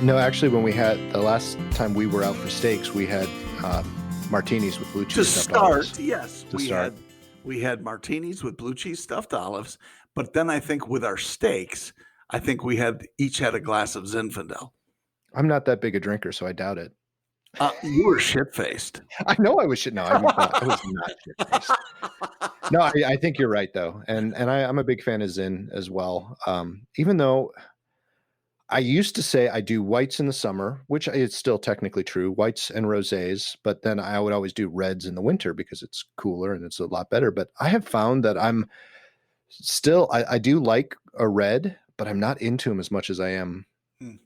No, actually, when we had the last time we were out for steaks, we had martinis with blue cheese To stuffed start, olives. yes, To start. we had martinis with blue cheese stuffed olives, but then I think with our steaks, I think we each had a glass of Zinfandel. I'm not that big a drinker, so I doubt it. You were shit-faced. I know I was shit. No, I was not shit-faced. No, I think you're right though, and I'm a big fan of Zin as well. Even though I used to say I do whites in the summer, which is still technically true, whites and rosés, but then I would always do reds in the winter because it's cooler and it's a lot better. But I have found that I'm still I do like a red, but I'm not into them as much as I am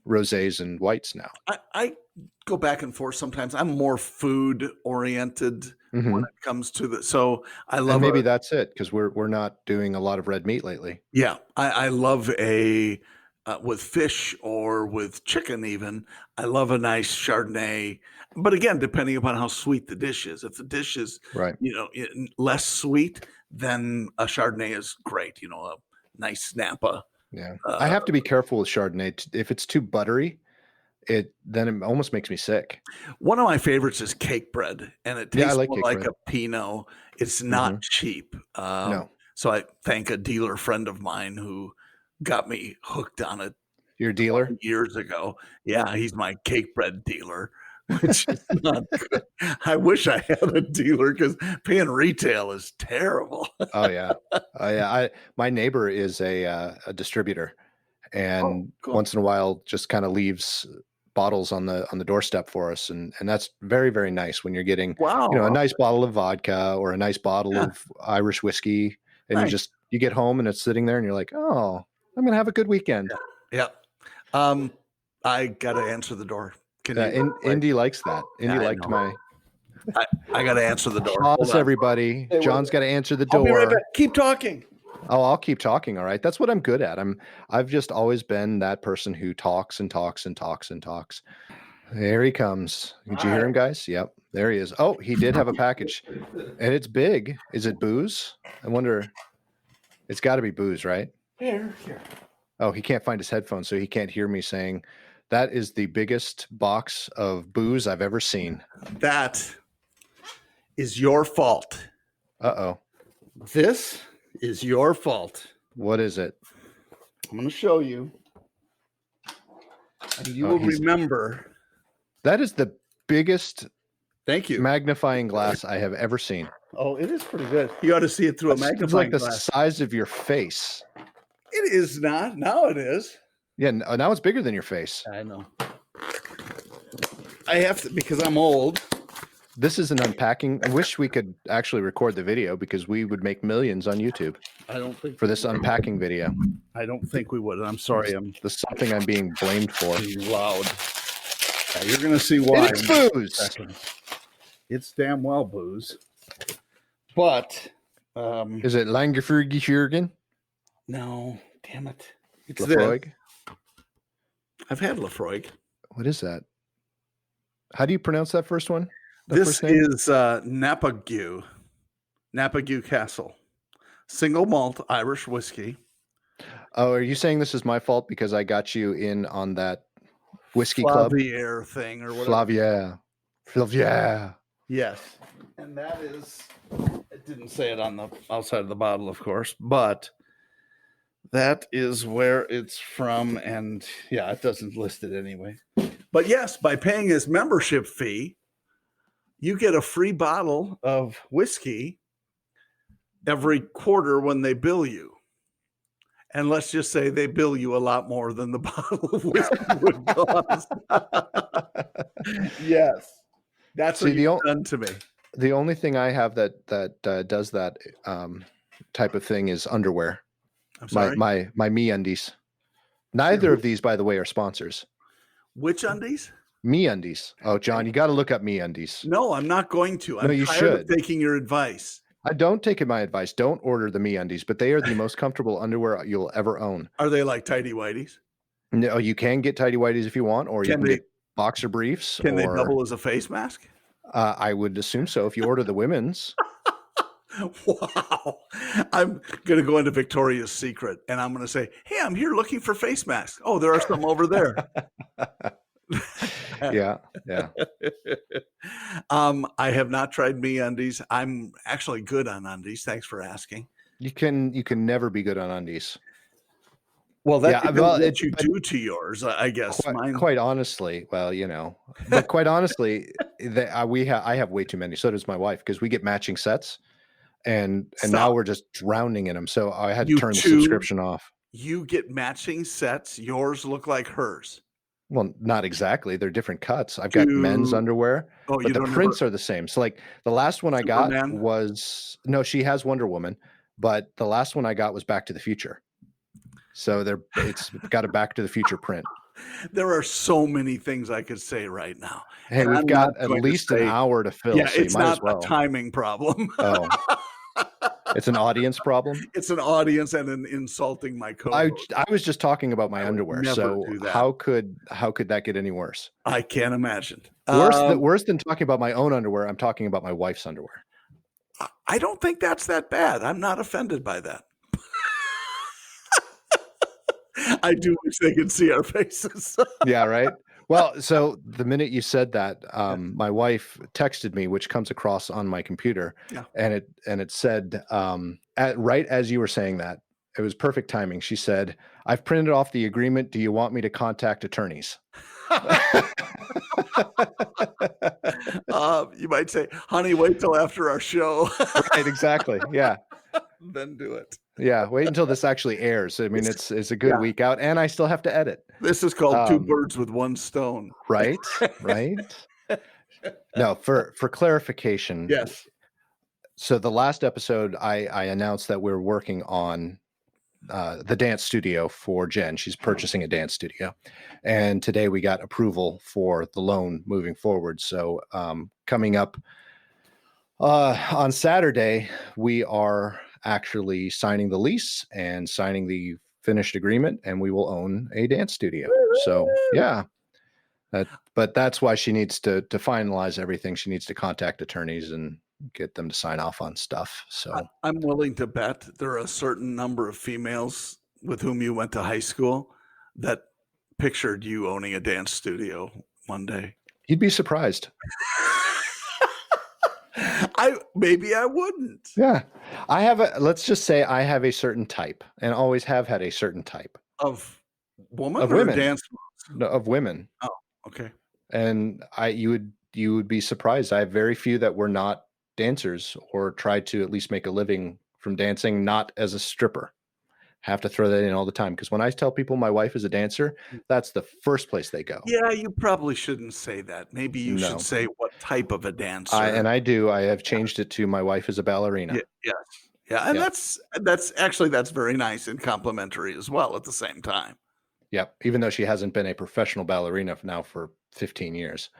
rosés and whites now. I go back and forth sometimes. I'm more food oriented when it comes to so I love. And maybe that's it because we're not doing a lot of red meat lately. Yeah, I love with fish or with chicken even. I love a nice Chardonnay, but again, depending upon how sweet the dish is. If the dish is right, less sweet, then a Chardonnay is great. A nice Napa. Yeah, I have to be careful with Chardonnay. If it's too buttery, then it almost makes me sick. One of my favorites is cake bread, and it tastes like more like a Pinot. It's not cheap. No. So I thank a dealer friend of mine who got me hooked on it. Your dealer? Years ago. Yeah, he's my cake bread dealer, which is not good. I wish I had a dealer because paying retail is terrible. Oh yeah. My neighbor is a distributor, and cool. Once in a while just kind of leaves bottles on the doorstep for us, and that's very, very nice when you're getting a nice bottle of vodka or a nice bottle of Irish whiskey, and you get home and it's sitting there and you're like, oh, I'm gonna have a good weekend. Yeah. I gotta answer the door. Indy likes that. Indy liked my. I gotta answer the door. Pause, everybody. John's got to answer the door. I'll be right back. Keep talking. Oh, I'll keep talking. All right. That's what I'm good at. I've just always been that person who talks and talks and talks and talks. There he comes. Did you hear him, guys? Yep. There he is. Oh, he did have a package, and it's big. Is it booze? I wonder. It's got to be booze, right? Here. Oh, he can't find his headphones, so he can't hear me saying, that is the biggest box of booze I've ever seen. That is your fault. Uh-oh. This is your fault. What is it? I'm going to show you. And you will remember. That is the biggest magnifying glass I have ever seen. Oh, it is pretty good. You ought to see it through a magnifying glass. It's like the size of your face. It is not. Now it is. Yeah, now it's bigger than your face. I know. I have to, because I'm old. This is an unpacking. I wish we could actually record the video because we would make millions on YouTube. I don't think for this unpacking video. I don't think we would. I'm sorry. There's something I'm being blamed for. Being loud. Yeah, you're gonna see why. It's booze. It's damn well booze. But is it Langerfurgen? No, damn it. It's Lafroig. I've had Lafroig. What is that? How do you pronounce that first one? This is Napa Gue Castle. Single malt Irish whiskey. Oh, are you saying this is my fault because I got you in on that whiskey club? Flavier thing or whatever. Flavier. Yes. And that is, it didn't say it on the outside of the bottle, of course, but that is where it's from. And yeah, it doesn't list it anyway. But yes, by paying his membership fee, you get a free bottle of whiskey every quarter when they bill you. And let's just say they bill you a lot more than the bottle of whiskey would cost. Yes. That's what you've done to me. The only thing I have that does that type of thing is underwear. I'm sorry? My MeUndies. Neither of these, by the way, are sponsors. Which undies? MeUndies. Oh, John, you got to look up MeUndies. No, I'm not going to. I'm tired of taking your advice. I don't take my advice. Don't order the MeUndies, but they are the most comfortable underwear you'll ever own. Are they like tighty whities? No, you can get tighty whities if you want, or you can get boxer briefs. Can they double as a face mask? I would assume so if you order the women's. Wow. I'm going to go into Victoria's Secret and I'm going to say, hey, I'm here looking for face masks. Oh, there are some over there. Yeah, yeah. I have not tried me undies. I'm actually good on undies. Thanks for asking. You can never be good on undies. Well, that Yeah, depends well, what you but do to yours, I guess. quite Mine quite honestly, well, but quite honestly, I have way too many. So does my wife because we get matching sets, and now stop. we're just drowning in them. So I had to You turn the two, subscription off. you get matching sets. Yours look like hers. Well, not exactly. They're different cuts. I've got men's Do underwear, oh, but you the don't ever prints are the same. So like the last one I got Superman? was no, she has Wonder Woman, but the last one I got was Back to the Future. So it's got a Back to the Future print. There are so many things I could say right now, Hey, and we've I'm not got at going to least an say, hour to fill, yeah, so you it's might as not a well. timing problem. Oh, it's an audience problem. It's an audience and an insulting my I co-host. I was just talking about my I would underwear. never So do that. how could that get any worse? I can't imagine. Worse than talking about my own underwear, I'm talking about my wife's underwear. I don't think that's that bad. I'm not offended by that. I do wish they could see our faces. Yeah, right. Well, so the minute you said that, my wife texted me, which comes across on my computer, Yeah. and it said, right as you were saying that, it was perfect timing. She said, "I've printed off the agreement. Do you want me to contact attorneys?" You might say, honey, wait till after our show. Right, exactly. Yeah. Then do it. Yeah, wait until this actually airs. I mean, This- it's a good yeah. week out, and I still have to edit. This is called two Um, birds with one stone. right, right. No, for clarification, Yes. so the last episode, I announced that we're working on the dance studio for Jen. She's purchasing a dance studio, and today we got approval for the loan moving forward. So coming up on Saturday, we are actually signing the lease and signing the finished agreement, and we will own a dance studio. So yeah, but that's why she needs to finalize everything. She needs to contact attorneys and get them to sign off on stuff. So I'm willing to bet there are a certain number of females with whom you went to high school that pictured you owning a dance studio one day. you'd be surprised. Maybe I wouldn't. Yeah. Let's just say I have a certain type and always have had a certain type Of woman of or women. dance? No, of women. Oh, okay. And you would be surprised. I have very few that were not dancers or tried to at least make a living from dancing, not as a stripper. Have to throw that in all the time because when I tell people my wife is a dancer, that's the first place they go. Yeah, you probably shouldn't say that. Maybe you No. should say what type of a dancer. I have changed it to my wife is a ballerina. Yes. Yeah, and Yep. that's very nice and complimentary as well at the same time. Yep. Even though she hasn't been a professional ballerina now for 15 years,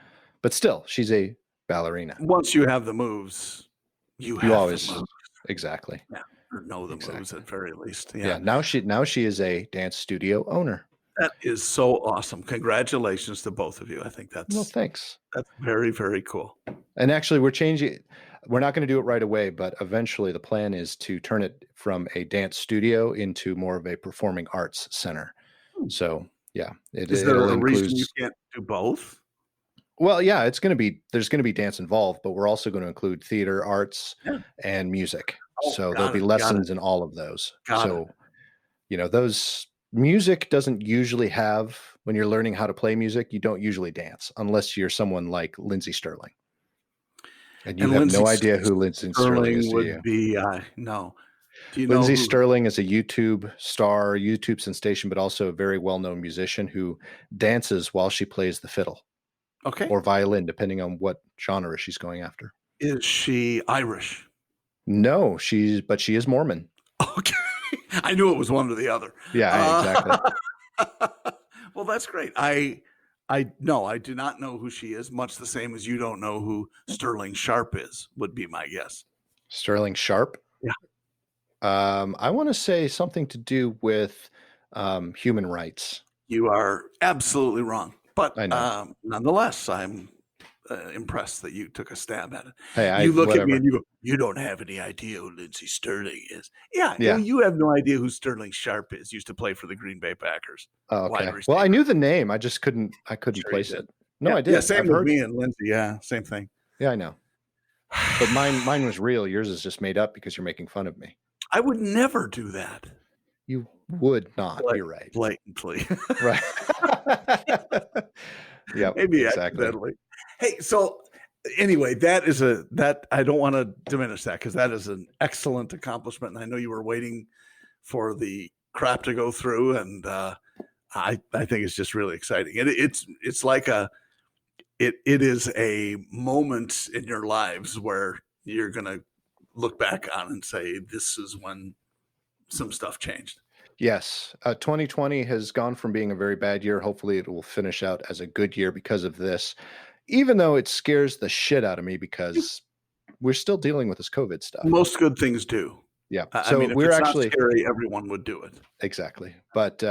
but still, she's a ballerina. Once you have the moves, you have always the moves. exactly. Yeah, or know the moves at very least. Yeah. Now she is a dance studio owner. That is so awesome. Congratulations to both of you. I think Well, that's thanks. very, very cool. And actually, we're changing. We're not going to do it right away, but eventually, the plan is to turn it from a dance studio into more of a performing arts center. So, yeah, Is there it'll a reason you include. can't do both? Well, yeah, there's going to be dance involved, but we're also going to include theater, arts, Yeah. and music. Oh, So got there'll be it, got lessons in all of those. Got So, those music doesn't usually have when you're learning how to play music, you don't usually dance unless you're someone like Lindsey Sterling. And you have Lindsey no idea who Lindsey Sterling is, do you? would be no. Do you know Lindsey who? Sterling is a YouTube star, YouTube sensation, but also a very well-known musician who dances while she plays the fiddle Okay. or violin, depending on what genre she's going after. Is she Irish? No, she is Mormon. Okay. I knew it was one or the other. Yeah, exactly. Well, that's great. I do not know who she is, much the same as you don't know who Sterling Sharp is, would be my guess. Sterling Sharp? Yeah. I want to say something to do with human rights. You are absolutely wrong. But I know. Nonetheless, I'm impressed that you took a stab at it. Hey, You look at me whatever. and you go, you don't have any idea who Lindsey Sterling is. Yeah. Yeah. You have no idea who Sterling Sharp is. Used to play for the Green Bay Packers. Oh, Wide okay. receiver. Well, I knew the name. I just couldn't Sure you place did. it. No, I Yeah, did. same I've with heard. me and Lindsay. Yeah, same thing. Yeah, I know. But mine was real. Yours is just made up because you're making fun of me. I would never do that. You would not. You're right. Blatantly. Right. Yep, Maybe exactly. accidentally. Hey, so anyway, that I don't want to diminish that because that is an excellent accomplishment. And I know you were waiting for the crap to go through, and I think it's just really exciting. And it's like it is a moment in your lives where you're gonna look back on and say, this is when some stuff changed. Yes. 2020 has gone from being a very bad year. Hopefully, it will finish out as a good year because of this, even though it scares the shit out of me because we're still dealing with this COVID stuff. Most good things do. Yeah. I So mean, if we're it's actually not scary, everyone would do it. exactly, but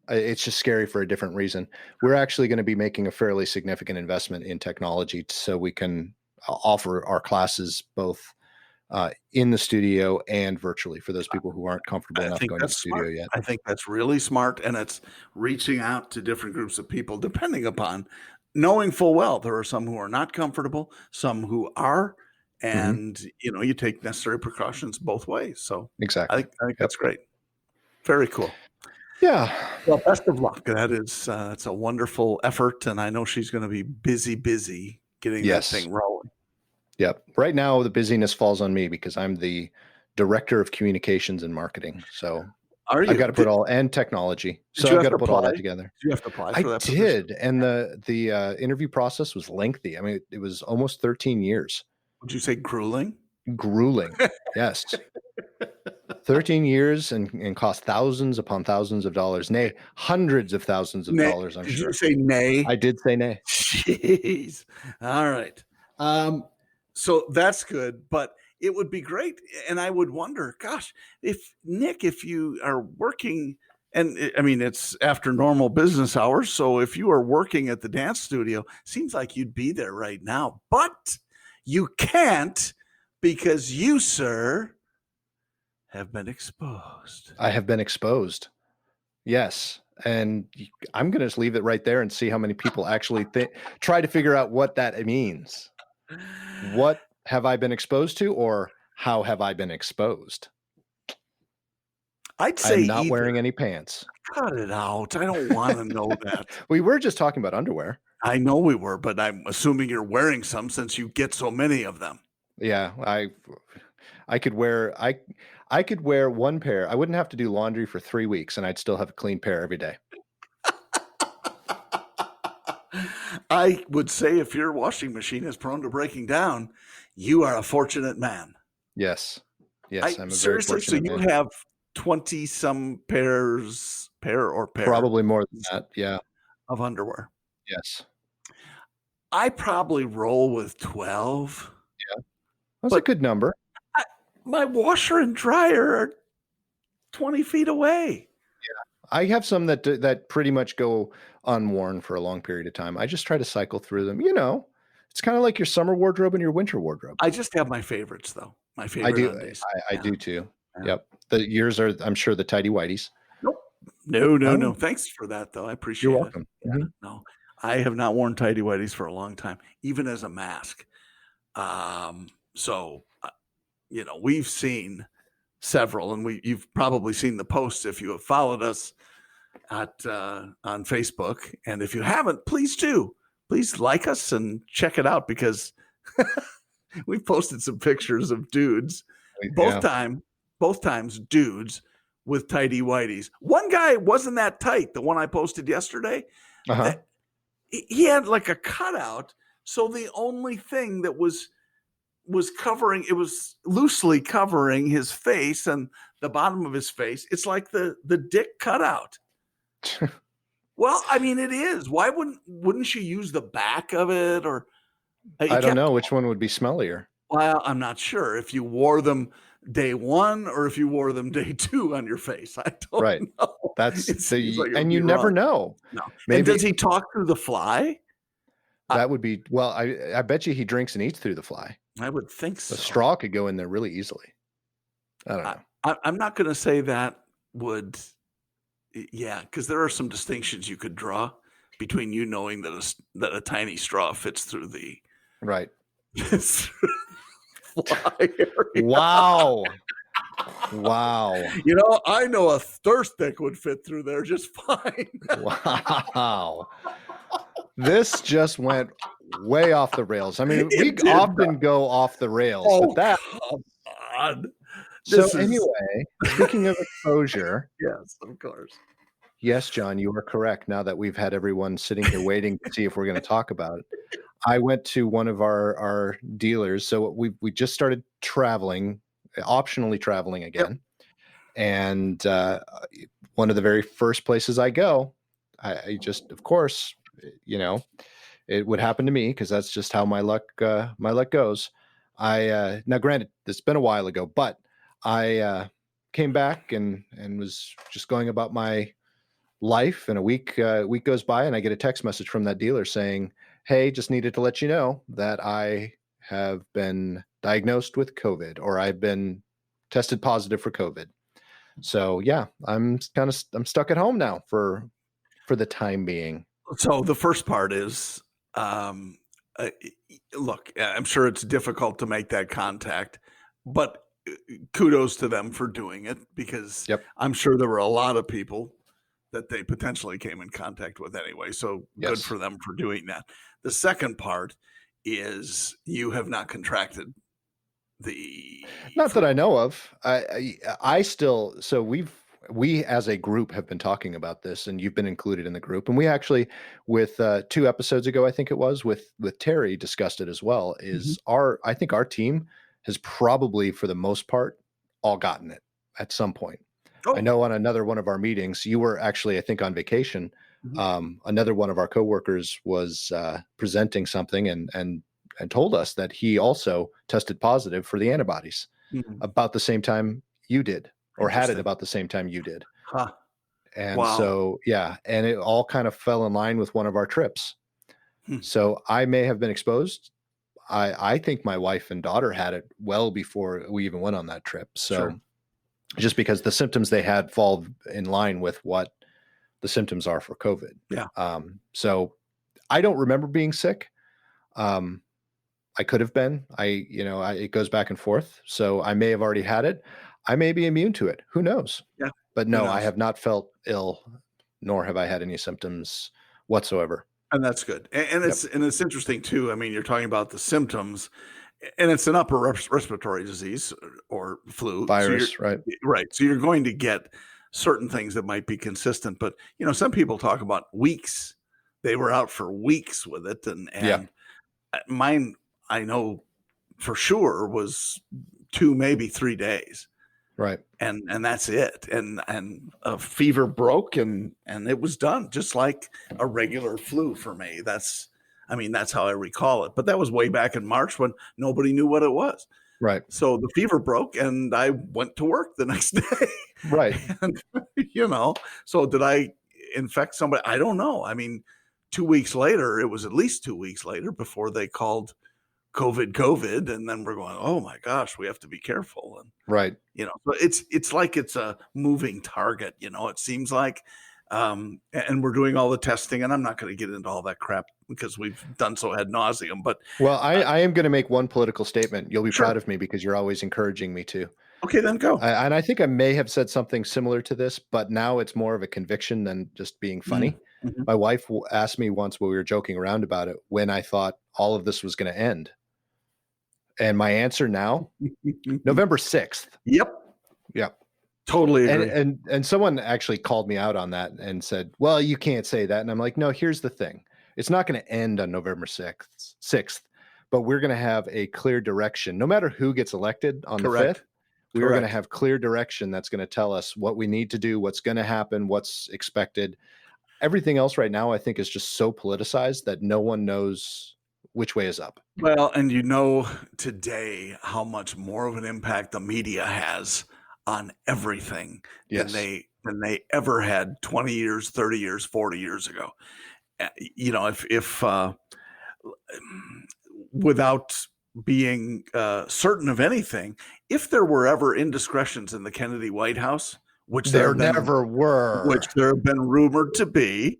it's just scary for a different reason. We're actually going to be making a fairly significant investment in technology so we can offer our classes both in the studio and virtually for those people who aren't comfortable I enough think going to the that's studio smart. yet. I think that's really smart, and it's reaching out to different groups of people, depending upon knowing full well there are some who are not comfortable, some who are, Mhm. and you take necessary precautions both ways. So Exactly. I think Yep. that's great. Very cool. Yeah. Well, best of luck. That's a wonderful effort, and I know she's going to be busy getting that Yes. thing rolling. Yep. Right now, the busyness falls on me because I'm the director of communications and marketing. So Are I've you? got to put all and technology. Did So you I've have got to to put all apply? that together. Did you have to apply I for that position? did, and the interview process was lengthy. I mean, it was almost 13 years. Would you say grueling? Grueling. Yes. 13 years and cost thousands upon thousands of dollars, nay, hundreds of thousands of Nay, dollars, I'm did you sure. say nay? I did say nay. Jeez. All right. So that's good, but it would be great. And I would wonder, gosh, if Nick, if you are working, and I mean, it's after normal business hours. So if you are working at the dance studio, seems like you'd be there right now, but you can't because you, sir, have been exposed. I have been exposed. Yes. And I'm going to just leave it right there and see how many people actually try to figure out what that means. What have I been exposed to, or how have I been exposed? I'd say I'm not either. wearing any pants. Cut it out. I don't want to know that. We were just talking about underwear. I know we were, but I'm assuming you're wearing some since you get so many of them. Yeah, I could wear I could wear one pair. I wouldn't have to do laundry for 3 weeks and I'd still have a clean pair every day. I would say if your washing machine is prone to breaking down, you are a fortunate man. Yes. Yes, I'm a very Seriously, so fortunate you man. have 20 some pair Probably more than that. Yeah. of underwear. Yes. I probably roll with 12. That's a good number. My washer and dryer are 20 feet away. I have some that pretty much go unworn for a long period of time. I just try to cycle through them. It's kind of like your summer wardrobe and your winter wardrobe. I just have my favorites though. My I favorite do. undies. I do too. Yep. Yours are, I'm sure, the tidy whities. Nope. No. Oh. Thanks for that though. I appreciate You're it. welcome. Yeah, Mhm. no, I have not worn tidy whities for a long time, even as a mask. So we've seen several, and you've probably seen the posts if you have followed us on Facebook, and if you haven't, please like us and check it out because we've posted some pictures of dudes, both times dudes with tidy whities. One guy wasn't that tight. The one I posted yesterday, Uh-huh. he had like a cutout. So the only thing that was covering, it was loosely covering his face and the bottom of his face. It's like the dick cutout. Well, I mean, it is. Why wouldn't you use the back of it? Or I don't know which one would be smellier. Well, I'm not sure if you wore them day one or if you wore them day two on your face. I don't know. That's like and you never know. No. Maybe, and does he talk through the fly? That would be, well, I bet you he drinks and eats through the fly. I would think so. The straw could go in there really easily. I don't know. I'm not going to say that would, yeah, because there are some distinctions you could draw. between you knowing that a tiny straw fits through the Right. fly area. Wow. Wow. You know, I know a stir stick would fit through there just fine. Wow. This just went way off the rails. I mean, we It did. often go off the rails, Oh, but that. come on. So This is anyway, speaking of exposure, yes, of course. yes, John, you are correct. Now that we've had everyone sitting here waiting to see if we're going to talk about it, I went to one of our dealers. So we just started traveling, optionally traveling again, and one of the very first places I go, I just, of course, you know, it would happen to me because that's just how my luck goes. I now, granted, it's been a while ago, but I came back and was just going about my life, and a week goes by, and I get a text message from that dealer saying, "Hey, just needed to let you know that I have been diagnosed with COVID, or I've been tested positive for COVID." So yeah, I'm stuck at home now for the time being. So the first part is, look, I'm sure it's difficult to make that contact, but kudos to them for doing it, because Yep. I'm sure there were a lot of people that they potentially came in contact with anyway. So good Yes. for them for doing that. The second part is you have not contracted the Not that I know of. I still, so we as a group have been talking about this, and you've been included in the group, and we actually, with 2 episodes ago, I think it was, with Terry, discussed it as well. Is I think our team has probably, for the most part, all gotten it at some point. I know on another one of our meetings, you were actually, I think, on vacation. Another one of our coworkers was presenting something and told us that he also tested positive for the antibodies about the same time you did, or had it about the same time you did. Huh. And so, yeah, and it all kind of fell in line with one of our trips. So I may have been exposed. I think my wife and daughter had it well before we even went on that trip. So just because the symptoms they had fall in line with what the symptoms are for COVID. Yeah. So I don't remember being sick. I could have been. It goes back and forth. So I may have already had it. I may be immune to it. Who knows? Yeah. But no, I have not felt ill, nor have I had any symptoms whatsoever. And that's good. And it's interesting too. I mean, you're talking about the symptoms, and it's an upper respiratory disease or flu Virus, so right? Right. So you're going to get certain things that might be consistent, but some people talk about weeks. They were out for weeks with it, and mine, I know for sure, was 2, maybe 3 days. Right. And that's it. And a fever broke and it was done, just like a regular flu for me. That's how I recall it. But that was way back in March when nobody knew what it was. Right. So the fever broke and I went to work the next day. Right. And, so did I infect somebody? I don't know. I mean, 2 weeks later, it was at least 2 weeks later before they called COVID, and then we're going, oh my gosh, we have to be careful. And right. So it's like it's a moving target, it seems like, and we're doing all the testing, and I'm not going to get into all that crap because we've done so ad nauseum. But well, I am going to make one political statement. You'll be proud of me because you're always encouraging me to. Okay, then go. And I think I may have said something similar to this, but now it's more of a conviction than just being funny. Mm-hmm. My wife asked me once when we were joking around about it, when I thought all of this was going to end. And my answer now, November 6th. Yep. Totally agree. And someone actually called me out on that and said, well, you can't say that. And I'm like, no, here's the thing. It's not going to end on November 6th, but we're going to have a clear direction. No matter who gets elected on the 5th, we're going to have clear direction that's going to tell us what we need to do, what's going to happen, what's expected. Everything else right now, I think, is just so politicized that no one knows which way is up. Well, and today how much more of an impact the media has on everything than they ever had 20 years, 30 years, 40 years ago. If without being certain of anything, if there were ever indiscretions in the Kennedy White House, which there never were, which there have been rumored to be,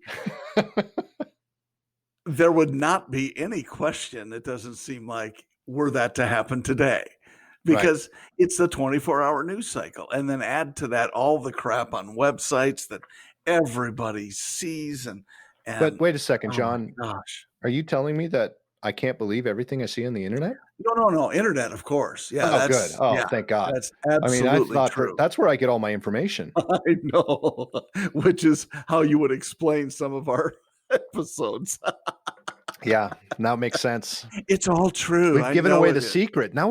there would not be any question, it doesn't seem like, were that to happen today, Right. because it's the 24-hour news cycle, and then add to that all the crap on websites that everybody sees, But and wait a second, oh my John. gosh. Are you telling me that I can't believe everything I see on the internet? No, no, no, internet, of course. Yeah, Oh, good. Oh, yeah, thank God. that's I mean, I absolutely thought that true. that's where I get all my information. I know, which is how you would explain some of our episodes. Yeah, now it makes sense. It's all true, We've I given know away it the is. secret. Now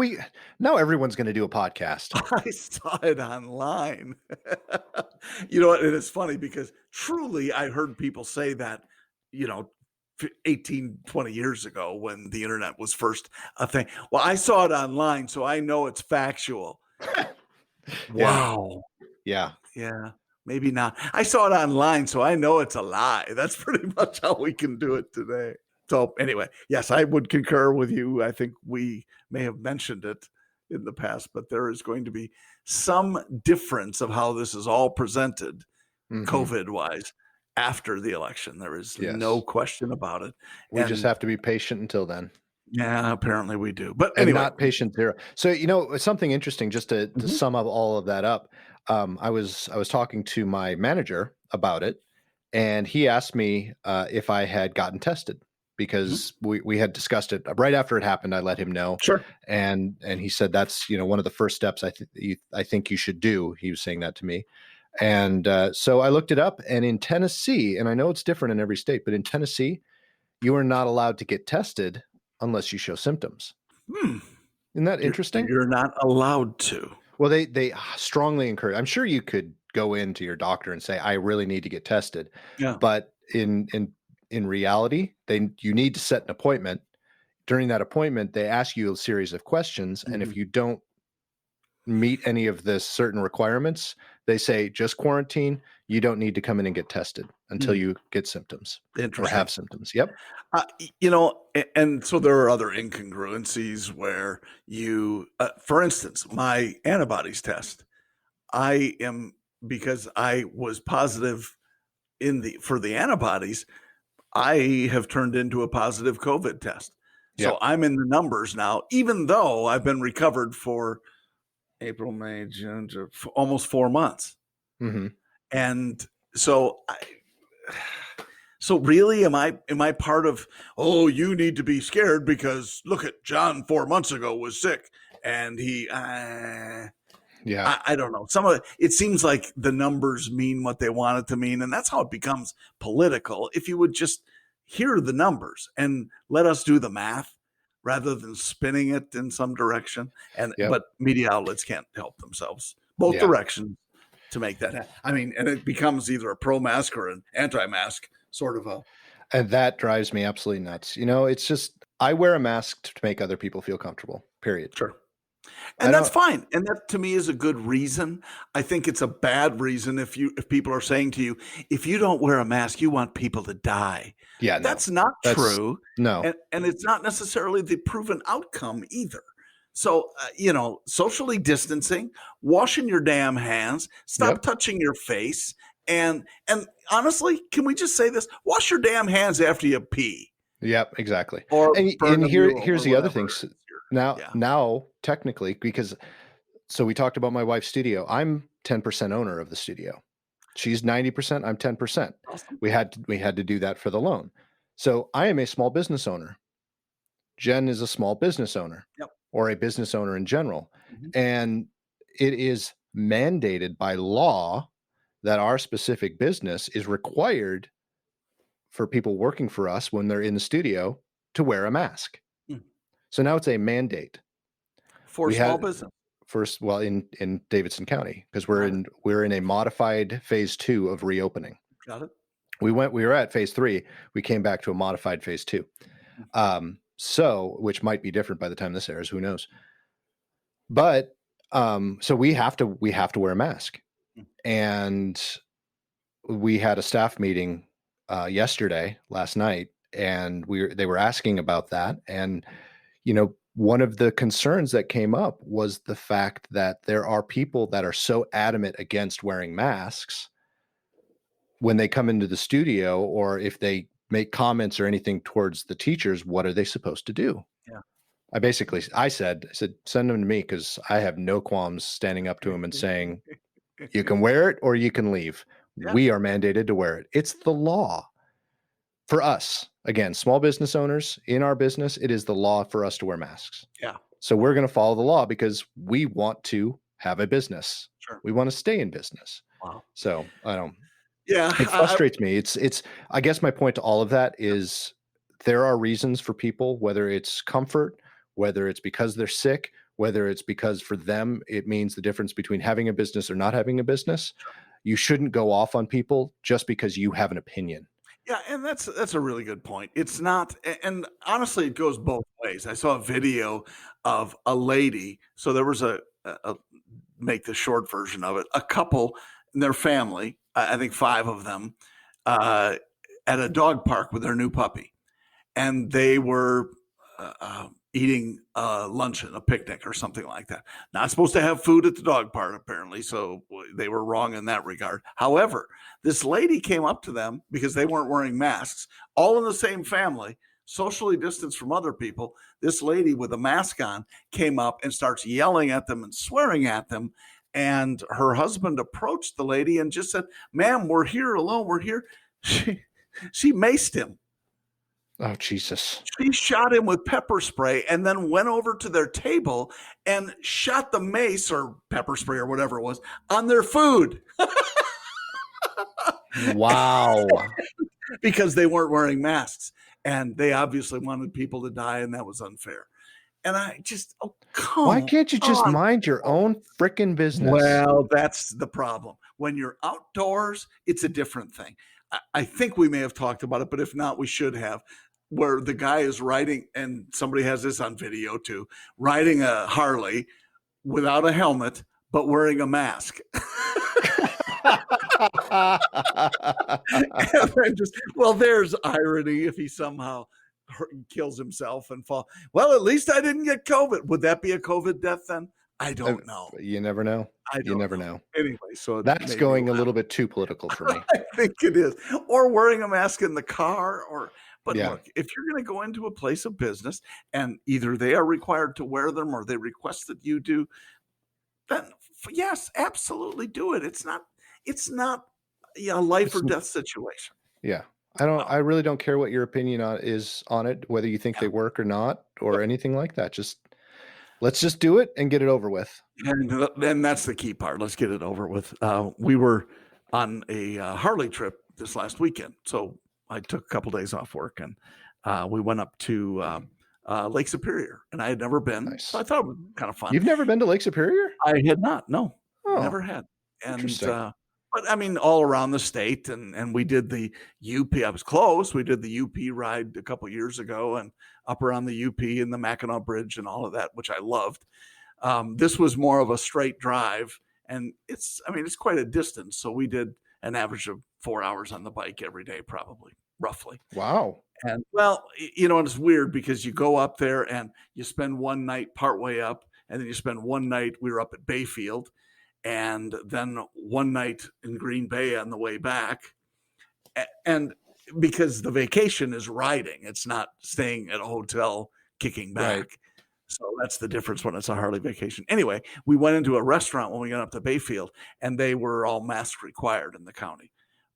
everyone's gonna do a podcast. I saw it online. You know what? And it's funny because truly I heard people say that, you know, 18, 20 years ago when the internet was first a thing. Well, I saw it online, so I know it's factual. Yeah, Wow. yeah. Yeah, maybe not. I saw it online, so I know it's a lie. That's pretty much how we can do it today. So anyway, yes, I would concur with you. I think we may have mentioned it in the past, but there is going to be some difference of how this is all presented, Mhm. COVID wise, after the election. There is no Yes. question about it. We just And have to be patient until then. yeah, apparently we do. But And anyway. not patient zero. So, something interesting just to Mhm, sum up all of that up, I was talking to my manager about it, and he asked me, if I had gotten tested mhm. because we had discussed it right after it happened. I let him know, Sure. and he said that's one of the first steps I think you should do. He was saying that to me, and so I looked it up. And in Tennessee, and I know it's different in every state, but in Tennessee, you are not allowed to get tested unless you show symptoms. Hmm. Isn't that interesting? You're not allowed to. Well, they strongly encourage. I'm sure you could go into your doctor and say, "I really need to get tested," Yeah. but in reality, you need to set an appointment. During that appointment, they ask you a series of questions, and if Mhm. you don't meet any of the certain requirements, they say just quarantine. You don't need to come in and get tested until Hmm. you get symptoms or Interesting. have symptoms. Yep. And so there are other incongruencies where for instance, my antibodies test, I am, because I was positive for the antibodies, I have turned into a positive COVID test. So Yep. I'm in the numbers now, even though I've been recovered for April, May, June, for almost 4 months. Hmm. And so so really, am I part of, oh, you need to be scared because look at John 4 months ago was sick and Yeah. I don't know. Some of it seems like the numbers mean what they want it to mean, and that's how it becomes political. If you would just hear the numbers and let us do the math rather than spinning it in some direction. And Yep. but media outlets can't help themselves. Both Yeah. directions to make that happen. I mean, and it becomes either a pro-mask or an anti-mask sort of a. And that drives me absolutely nuts. It's just I wear a mask to make other people feel comfortable. Period. Sure. I And that's don't. fine. And that to me is a good reason. I think it's a bad reason if people are saying to you, if you don't wear a mask, you want people to die. Yeah, no. That's not That's true. no. And it's not necessarily the proven outcome either. So, socially distancing, washing your damn hands, stop Yep. touching your face, and honestly, can we just say this? Wash your damn hands after you pee Yep, exactly. or And burn a mule here's or the other whatever thing. it is. Now Yeah. now technically, because so we talked about my wife's studio. I'm 10% owner of the studio. She's 90%, I'm 10%. Awesome. We had to do that for the loan. So I am a small business owner. Jen is a small business owner Yep. or a business owner in general. Mhm. And it is mandated by law that our specific business is required for people working for us when they're in the studio to wear a mask. Mm. So now it's a mandate. For We small had business. first, well, in Davidson County, because we're Got it. in a modified phase 2 of reopening. Got it. We were at phase 3. We came back to a modified phase 2. So which might be different by the time this airs, who knows? But so we have to wear a mask. Mm. And we had a staff meeting last night, and they were asking about that. And one of the concerns that came up was the fact that there are people that are so adamant against wearing masks when they come into the studio, or if they make comments or anything towards the teachers, what are they supposed to do? Yeah. I said, send them to me because I have no qualms standing up to them and saying, you can wear it or you can leave. Yeah. We are mandated to wear it. It's the law for us. Again, small business owners in our business, it is the law for us to wear masks. Yeah. So we're going to follow the law because we want to have a business. Sure. We want to stay in business. Wow. So I don't. Yeah. It frustrates me. It's. I guess my point to all of that is there are reasons for people, whether it's comfort, whether it's because they're sick, whether it's because for them it means the difference between having a business or not having a business. You shouldn't go off on people just because you have an opinion. Yeah, and that's a really good point. It's not, and honestly, it goes both ways. I saw a video of a lady. So there was a make the short version of it, a couple and their family, I think 5 of them, at a dog park with their new puppy, and they were eating luncheon, a picnic or something like that. Not supposed to have food at the dog park, apparently, so they were wrong in that regard. However, this lady came up to them because they weren't wearing masks, all in the same family, socially distanced from other people. This lady with a mask on came up and starts yelling at them and swearing at them. And her husband approached the lady and just said, "Ma'am, we're here alone. We're here." She maced him. Oh, Jesus. She shot him with pepper spray and then went over to their table and shot the mace or pepper spray or whatever it was on their food. Wow. Because they weren't wearing masks. And they obviously wanted people to die, and that was unfair. And I just, Why can't you just mind your own frickin' business? Well, that's the problem. When you're outdoors, it's a different thing. I think we may have talked about it, but if not, we should have. Where the guy is riding, and somebody has this on video too, riding a Harley without a helmet, but wearing a mask. And then there's irony if he somehow kills himself and fall. Well, at least I didn't get COVID. Would that be a COVID death then? I don't know. You never know. You never know. Anyway, so that's going a little bit too political for me. I think it is. Or wearing a mask in the car, but look, if you're going to go into a place of business and either they are required to wear them or they request that you do, then yes, absolutely do it. It's not a life or death situation. Yeah. I really don't care what your opinion is on it, whether you think they work or not, or anything like that. Let's just do it and get it over with. And then that's the key part. Let's get it over with. We were on a Harley trip this last weekend. So I took a couple days off work and we went up to Lake Superior, and I had never been. Nice. So I thought it was kind of fun. You've never been to Lake Superior? I had not. No, never had. And but I mean, all around the state, and we did the UP. I was close. We did the UP ride a couple years ago, and up around the UP and the Mackinac Bridge and all of that, which I loved. This was more of a straight drive, and it's quite a distance. So we did an average of 4 hours on the bike every day, probably, roughly. Wow. And and it's weird because you go up there and you spend one night partway up, and then you spend one night. We were up at Bayfield, and then one night in Green Bay on the way back. And because the vacation is riding, it's not staying at a hotel kicking back. Right. So that's the difference when it's a Harley vacation. Anyway, we went into a restaurant when we got up to Bayfield, and they were all mask required in the county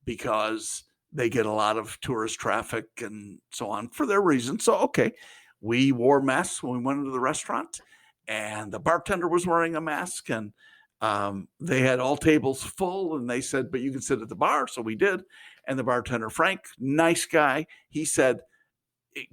because they get a lot of tourist traffic and so on for their reasons. So, okay, we wore masks when we went into the restaurant, and the bartender was wearing a mask, and they had all tables full, and they said, but you can sit at the bar. So we did. And the bartender, Frank, nice guy, he said,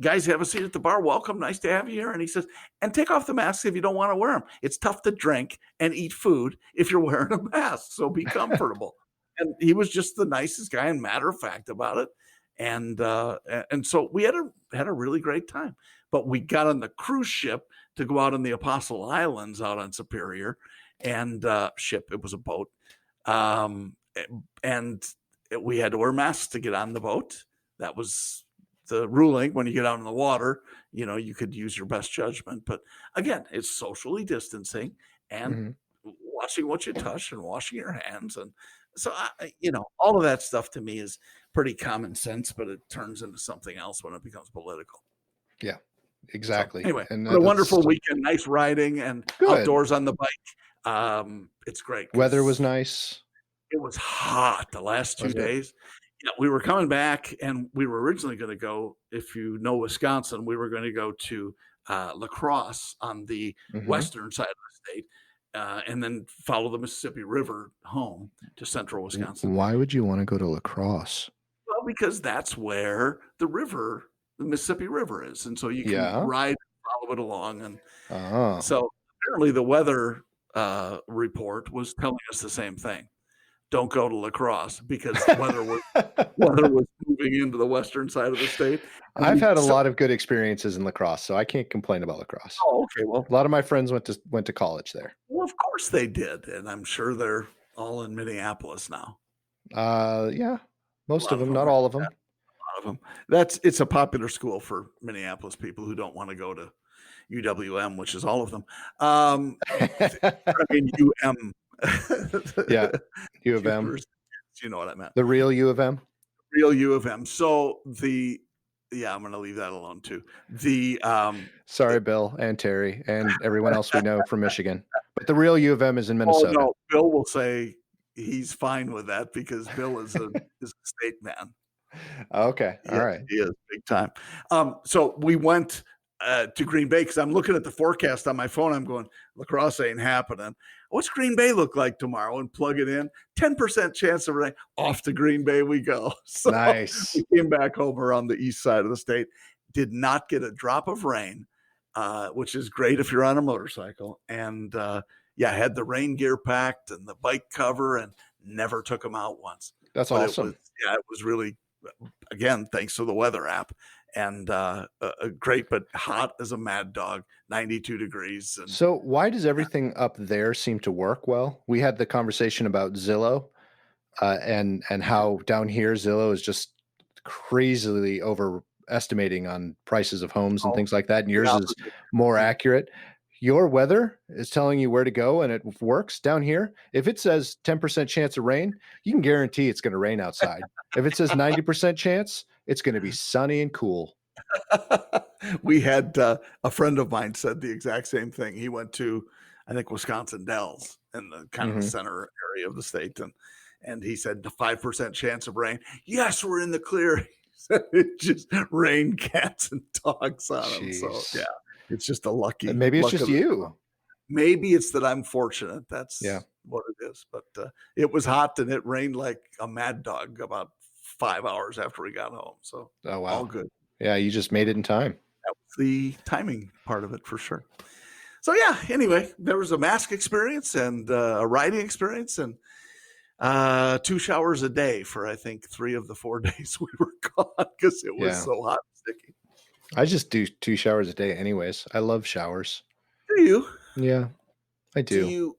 guys, have a seat at the bar. Welcome. Nice to have you here. And he says, and take off the masks if you don't want to wear them. It's tough to drink and eat food if you're wearing a mask. So be comfortable. And he was just the nicest guy and matter of fact about it. And so we had a really great time. But we got on the cruise ship to go out on the Apostle Islands out on Superior, and it was a boat. And we had to wear masks to get on the boat. That was the ruling. When you get out in the water, you could use your best judgment. But again, it's socially distancing and watching what you touch and washing your hands. And so, all of that stuff to me is pretty common sense, but it turns into something else when it becomes political. Yeah, So exactly. anyway, And but a that's wonderful weekend, nice riding and good. outdoors on the bike. It's great. Weather was nice. It was hot the last 2 Was it? days. Yeah, we were coming back, and we were originally going to go. If you know Wisconsin, we were going to go to La Crosse on the western side of the state, and then follow the Mississippi River home to central Wisconsin. Why would you want to go to La Crosse? Well, because that's where the Mississippi River is, and so you can ride and follow it along. And so apparently the weather report was telling us the same thing. Don't go to La Crosse because weather was moving into the western side of the state. I've had a lot of good experiences in La Crosse, so I can't complain about La Crosse. Oh, okay. Well, a lot of my friends went to college there. Well, of course they did, and I'm sure they're all in Minneapolis now. Yeah, most of them, not all of them. A lot of them. It's a popular school for Minneapolis people who don't want to go to UWM, which is all of them. I mean UM. Yeah, U of M. You know what I meant. The real U of M. Real U of M. So I'm going to leave that alone too. Sorry, Bill and Terry and everyone else we know from Michigan, but the real U of M is in Minnesota. Oh no, Bill will say he's fine with that because Bill is a state man. Okay, all right. He is big time. So we went to Green Bay because I'm looking at the forecast on my phone. I'm going, La Crosse ain't happening. What's Green Bay look like tomorrow? And plug it in. 10% chance of rain. Off to Green Bay we go. So nice. We came back over on the east side of the state. Did not get a drop of rain, which is great if you're on a motorcycle. And had the rain gear packed and the bike cover and never took them out once. That's awesome. It was really, again, thanks to the weather app. And great, but hot as a mad dog, 92 degrees. And so why does everything up there seem to work well? We had the conversation about Zillow and how down here Zillow is just crazily overestimating on prices of homes and things like that. And yours is more accurate. Your weather is telling you where to go and it works down here. If it says 10% chance of rain, you can guarantee it's going to rain outside. If it says 90% chance, it's going to be sunny and cool. We had a friend of mine said the exact same thing. He went to, I think, Wisconsin Dells in the kind of center area of the state. And he said the 5% chance of rain. Yes, we're in the clear. It just rained cats and dogs on him. So yeah, it's just a lucky. Maybe it's just you. Maybe it's that I'm fortunate. That's what it is. But it was hot and it rained like a mad dog about 5 hours after we got home. So all good. Yeah, you just made it in time. That was the timing part of it for sure. So yeah, anyway, there was a mask experience and a riding experience and 2 showers a day for I think 3 of the 4 days we were gone because it was so hot and sticky. I just do 2 showers a day anyways. I love showers. Do you? Yeah, I do. Do you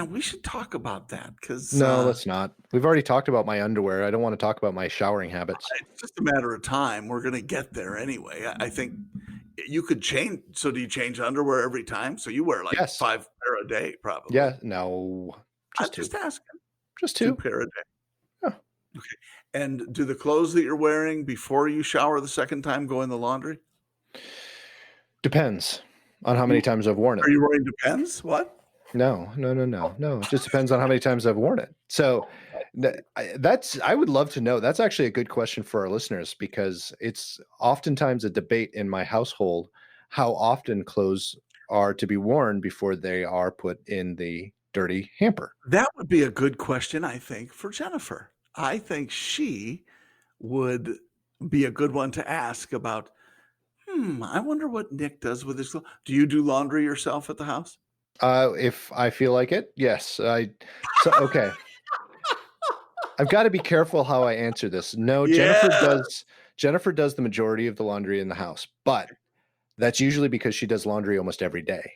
we should talk about that because no, let's not. We've already talked about my underwear. I don't want to talk about my showering habits. It's just a matter of time. We're going to get there anyway. I think you could change. So do you change underwear every time? So you wear like 5 pair a day, probably. Yeah, no. Just asking. Just 2 pair a day. Yeah. Okay. And do the clothes that you're wearing before you shower the second time go in the laundry? Depends on how many times I've worn it. Are you wearing Depends? What? No. It just depends on how many times I've worn it. So I would love to know. That's actually a good question for our listeners because it's oftentimes a debate in my household how often clothes are to be worn before they are put in the dirty hamper. That would be a good question, I think, for Jennifer. I think she would be a good one to ask about, I wonder what Nick does with his clothes. Do you do laundry yourself at the house? If I feel like it, yes. Okay. I've got to be careful how I answer this. No, Jennifer does the majority of the laundry in the house, but that's usually because she does laundry almost every day.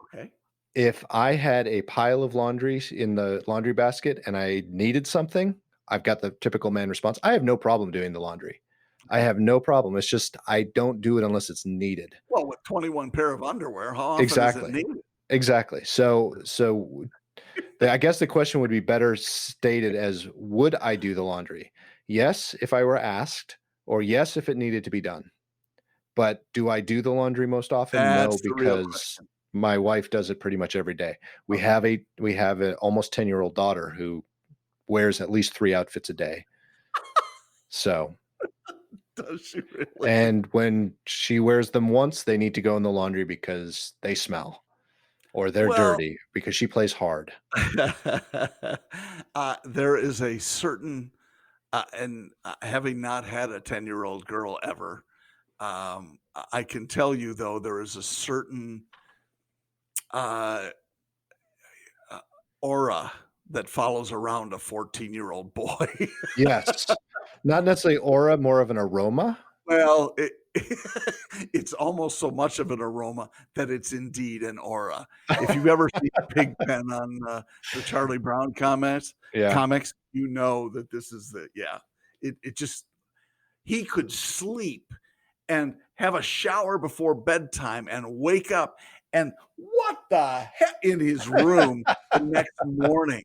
Okay. If I had a pile of laundry in the laundry basket and I needed something, I've got the typical man response. I have no problem doing the laundry. I have no problem. It's just I don't do it unless it's needed. Well, with 21 pair of underwear, how often is it needed? Exactly. So I guess the question would be better stated as, would I do the laundry? Yes, if I were asked, or yes, if it needed to be done. But do I do the laundry most often? No, That's the real because question. my wife does it pretty much every day. We Okay. have an almost 10-year-old daughter who wears at least 3 outfits a day. So, Does she really? and when she wears them once, they need to go in the laundry because they smell or they're Well, dirty because she plays hard. there is a certain, and having not had a 10-year-old girl ever, I can tell you though, there is a certain uh, uh, aura that follows around a 14-year-old boy. Yes. Not necessarily aura, more of an aroma. Well, it's almost so much of an aroma that it's indeed an aura. If you've ever seen Pigpen on, the Charlie Brown Yeah. comics, you know that this is it just he could sleep and have a shower before bedtime and wake up and what the heck in his room the next morning.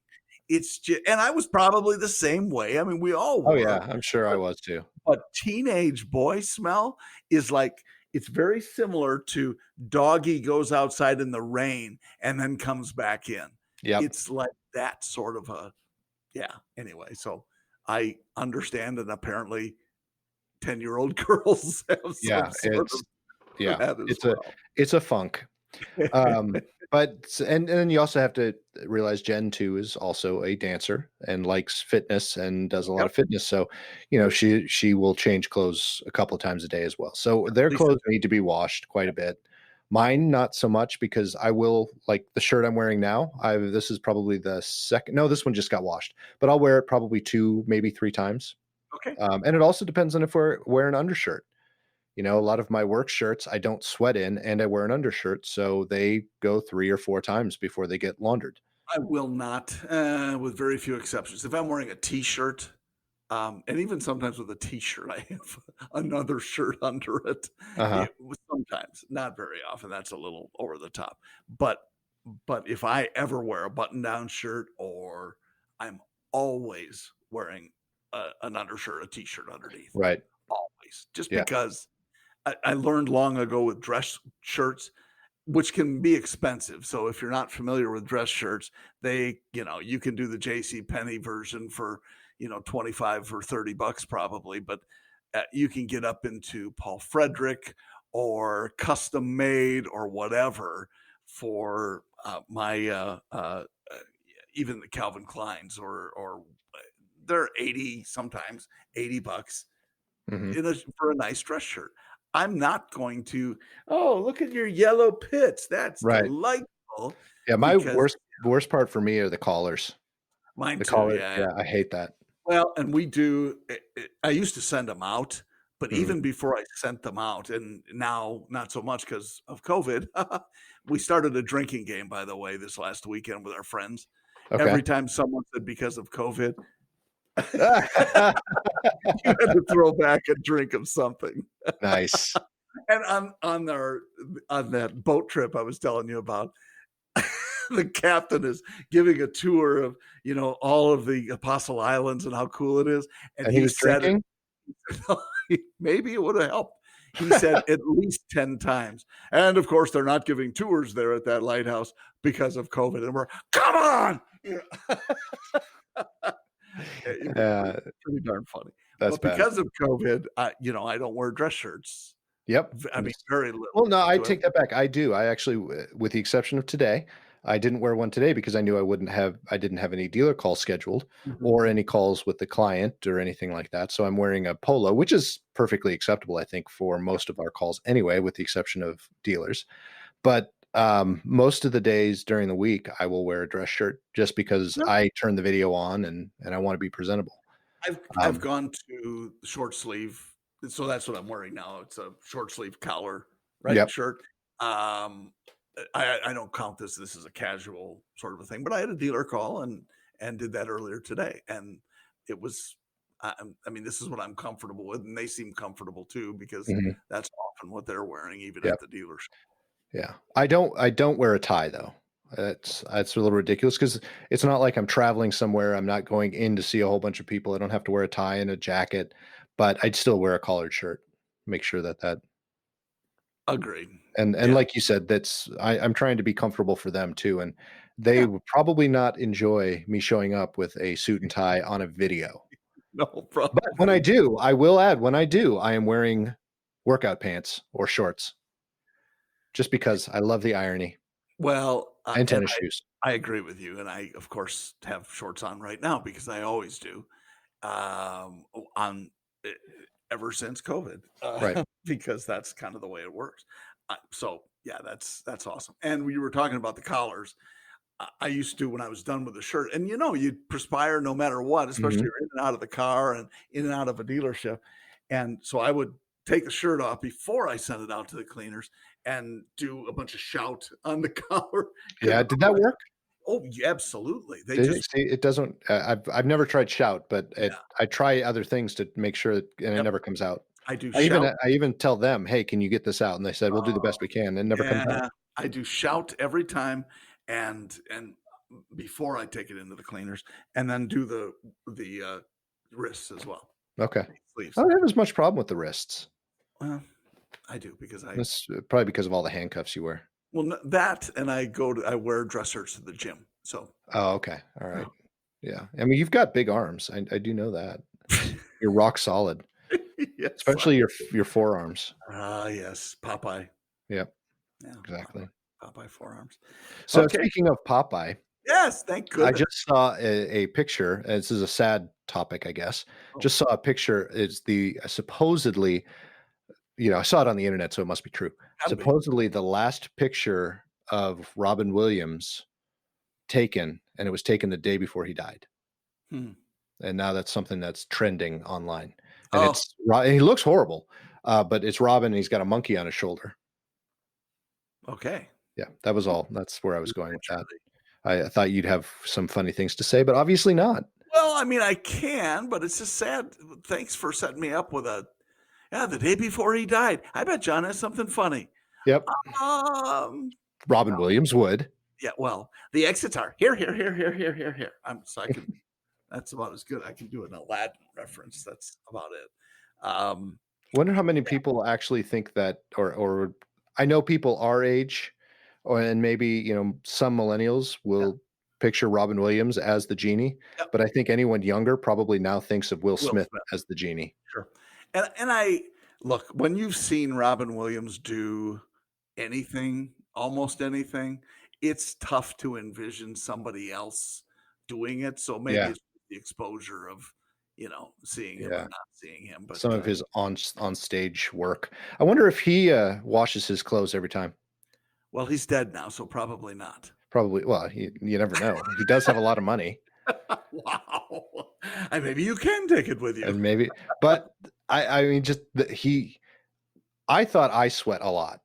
It's just, and I was probably the same way. I mean, we all Oh, yeah, were, I'm sure I was too. but teenage boy smell is like it's very similar to doggy goes outside in the rain and then comes back in. Yep. It's like that sort of a yeah. Anyway, so I understand, and apparently 10-year-old girls have some Yeah, sort of yeah, that as well. it's a funk. And then you also have to realize Jen too is also a dancer and likes fitness and does a lot Yep, of fitness. So, she will change clothes a couple of times a day as well. So their Lisa clothes need to be washed quite a bit. Mine not so much because I will like the shirt I'm wearing now. This is probably the second. No, this one just got washed, but I'll wear it probably 2, maybe 3 times. okay. And it also depends on if we're wearing an undershirt. A lot of my work shirts I don't sweat in and I wear an undershirt, so they go 3 or 4 times before they get laundered. I will not, with very few exceptions. If I'm wearing a T-shirt, and even sometimes with a T-shirt, I have another shirt under it. Uh-huh. It was sometimes, not very often. That's a little over the top. But if I ever wear a button-down shirt, or I'm always wearing an undershirt, a T-shirt underneath, Right. always, just Yeah. because I learned long ago with dress shirts, which can be expensive. So if you're not familiar with dress shirts, you can do the J.C. Penney version for, 25 or 30 bucks probably, but you can get up into Paul Frederick or custom made or whatever for even the Calvin Kleins or they're 80, sometimes 80 bucks Mhm. for a nice dress shirt. I'm not going to, "Oh, look at your yellow pits. That's Right. delightful," Yeah, my because worst part for me are the collars. mine The too, collar yeah. yeah, I hate that. Well, and we do I used to send them out, but Mhm. even before I sent them out, and now not so much because of COVID, we started a drinking game, by the way, this last weekend with our friends. Okay. Every time someone said because of COVID, you had to throw back a drink of something. Nice. And on that boat trip I was telling you about, the captain is giving a tour of, all of the Apostle Islands and how cool it is, and And he he was said it drinking? maybe it would have helped. He said at least 10 times. And of course, they're not giving tours there at that lighthouse because of COVID. And we're, come on. It was Uh, pretty darn funny. that's But bad. because of COVID, I don't wear dress shirts. Yep. I mean, very Well, little. no, I Do I? take that back. I do. I actually, with the exception of today, I didn't wear one today because I knew I didn't have any dealer calls scheduled Mhm. or any calls with the client or anything like that. So I'm wearing a polo, which is perfectly acceptable, I think, for most of our calls anyway, with the exception of dealers. But most of the days during the week, I will wear a dress shirt just because Yep. I turn the video on and I want to be presentable. I've Um, gone to short sleeve, so that's what I'm wearing now. It's a short sleeve collar, right, yep. shirt. Um, I don't count this as a casual sort of a thing, but I had a dealer call and did that earlier today, and it was. I mean, this is what I'm comfortable with, and they seem comfortable too because Mhm. that's often what they're wearing, even Yep. at the dealership. Yeah. I don't wear a tie though. It's a little ridiculous because it's not like I'm traveling somewhere. I'm not going in to see a whole bunch of people. I don't have to wear a tie and a jacket, but I'd still wear a collared shirt. Make sure that Agreed. and Yeah. like you said, I'm trying to be comfortable for them too, and they Yeah. would probably not enjoy me showing up with a suit and tie on a video. No, But when I probably. do, I will add, when I do, I am wearing workout pants or shorts just because I love the irony, Well, and and tennis shoes. I agree with you, and I, of course, have shorts on right now because I always do, on e ever since COVID, Right. because that's kind of the way it works. So, yeah, that's awesome, and we were talking about the collars. I used to when I was done with the shirt, and, you'd perspire no matter what, especially Mhm. you're in and out of the car and in and out of a dealership, and so I would take the shirt off before I sent it out to the cleaners and do a bunch of shout on the collar, and Yeah, did that work? oh, yeah, absolutely. They Did it? just See, it doesn't I've never tried shout, but yeah, I try other things to make sure that and it yep. never comes out. I do shout. I even tell them, "Hey, can you get this out?" And they said, "We'll do the uh, best we can." And it never comes out. yeah, I do shout every time and before I take it into the cleaners, and then do the wrists as well, Okay. I sleeves. don't have as much problem with the wrists. Well, I do because That's probably because of all the handcuffs you wear. well, that and I wear dress shirts to the gym, so Oh, okay. All right. oh. Yeah. I mean, you've got big arms. I do know that. You're rock solid, Yes, especially your forearms. yes, Popeye. Yep, Yeah, exactly. Popeye forearms. So Okay, speaking of Popeye, yes, thank I goodness. just saw a picture, and this is a sad topic, I guess. Oh, Just saw a picture. It's the supposedly, I saw it on the internet, so it must be true. gotta be. Supposedly, the last picture of Robin Williams taken, and it was taken the day before he died. Hmm. And now that's something that's trending online. And Oh, and he looks horrible, but it's Robin, and he's got a monkey on his shoulder. okay. Yeah, that was all. That's where I was going with that. Naturally. I thought you'd have some funny things to say, but obviously not. Well, I mean, I can, but it's just sad. Thanks for setting me up with yeah, the day before he died. I bet John has something funny. Yep. Um, Robin Williams would. yeah, well, the exits are here, here, here, here, here, here, here. So I can, that's about as good. I can do an Aladdin reference. That's about it. Wonder how many people actually think that, or I know people our age, and maybe some millennials Yeah, will picture Robin Williams as the genie, yep. but I think anyone younger probably now thinks of Will Will Smith Smith. as the genie. Sure. And I look, when you've seen Robin Williams do anything, almost anything, it's tough to envision somebody else doing it. So maybe Yeah, it's the exposure of, seeing him or yeah. not seeing him. But Some of his on stage work. I wonder if he washes his clothes every time. well, he's dead now, so probably not. Probably. Well, you never know. He does have a lot of money, Wow. And maybe you can take it with you. and maybe. But I mean, just he. I thought I sweat a lot.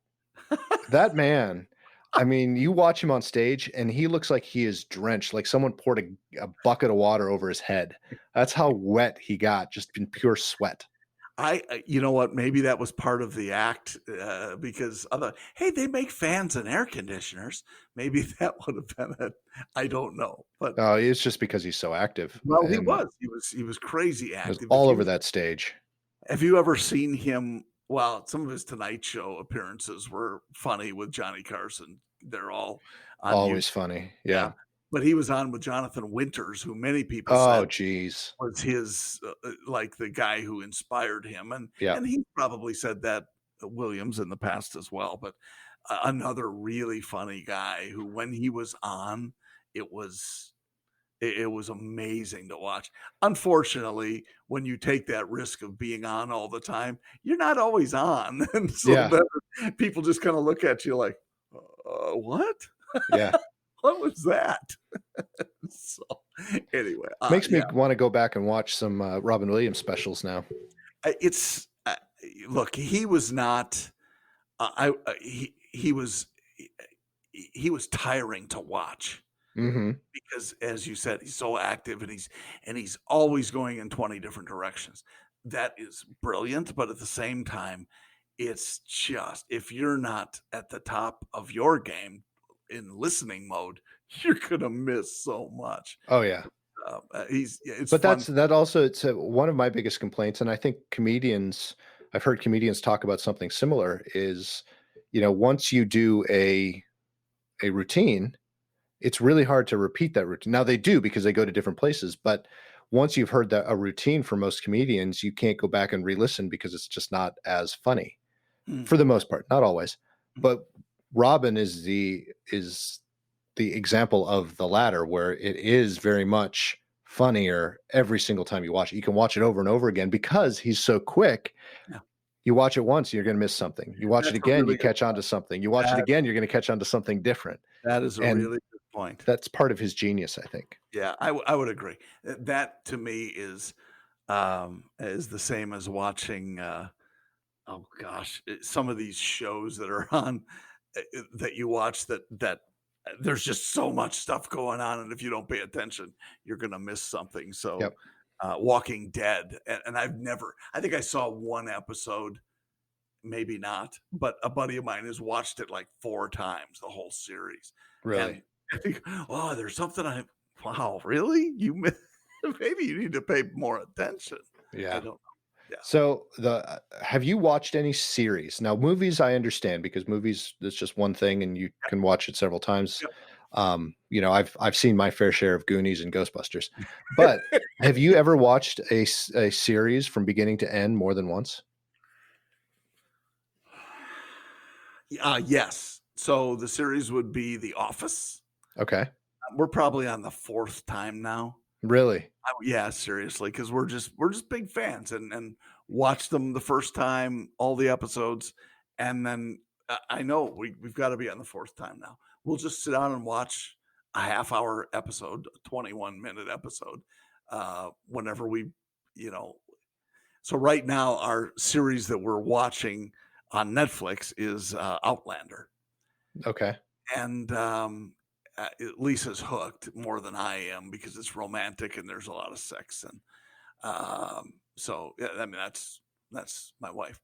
That man. I mean, you watch him on stage, and he looks like he is drenched, like someone poured a bucket of water over his head. That's how wet he got, just in pure sweat. You know what? Maybe that was part of the act because hey, they make fans and air conditioners. Maybe that would have been it. I don't know, but Oh, it's just because he's so active, well, he and was. He was crazy it was active. all over that stage. Have you ever seen him? Well, some of his Tonight Show appearances were funny with Johnny Carson. They're all on YouTube. Always funny. Yeah, Yeah. but he was on with Jonathan Winters, who many people Oh, said geez. was his like the guy who inspired him, and Yeah. and he probably said that Williams in the past as well. But another really funny guy who, when he was on, it was it was amazing to watch. Unfortunately, when you take that risk of being on all the time, you're not always on, and so Yeah. then people just kind of look at you like, "What? Yeah. What was that?" So anyway, Makes me yeah. wanna go back and watch some, Robin Williams specials now. It's look, he was not. He was tiring to watch Mhm. because, as you said, he's so active and he's always going in 20 different directions. That is brilliant, but at the same time, it's just if you're not at the top of your game, in listening mode, you're gonna miss so much. Oh yeah. It's But fun. that also it's one of my biggest complaints, and I think I've heard comedians talk about something similar is, once you do a routine, it's really hard to repeat that routine. Now they do because they go to different places, but once you've heard that a routine for most comedians, you can't go back and re-listen because it's just not as funny Mm, for the most part, not always. mm. But Robin is the example of the latter, where it is very much funnier every single time you watch it. You can watch it over and over again because he's so quick. Yeah, You watch it once, you're going to miss something. You watch it that's a again, you really good catch on to something. You watch it that again, you're going to catch on to something different. that is a And really good point. that's part of his genius, I think. Yeah, I would agree. That to me is the same as watching, oh gosh, some of these shows that are on, that you watch that there's just so much stuff going on, and if you don't pay attention, you're gonna miss something. So, Yep. Walking Dead, and I think I saw one episode, maybe not, but a buddy of mine has watched it like 4 times, the whole series, and Really. I think, "Oh, there's something I wow, really? Maybe you need to pay more attention." I Yeah. don't know. Yeah. So have you watched any series? Now, movies I understand because movies it's just one thing and you can watch it several times. Yep. I've seen my fair share of Goonies and Ghostbusters, but have you ever watched a series from beginning to end more than once? Yes. So the series would be The Office. Okay, We're probably on the 4th time now. really? Yeah, seriously, because we're just big fans and watch them the first time, all the episodes, and then I know we've got to be on the 4th time now. We'll just sit down and watch a half-hour episode, a 21-minute episode, whenever we, you know. So right now, our series that we're watching on Netflix is Outlander. Okay, And Lisa's hooked more than I am because it's romantic and there's a lot of sex, and so yeah, I mean that's my wife.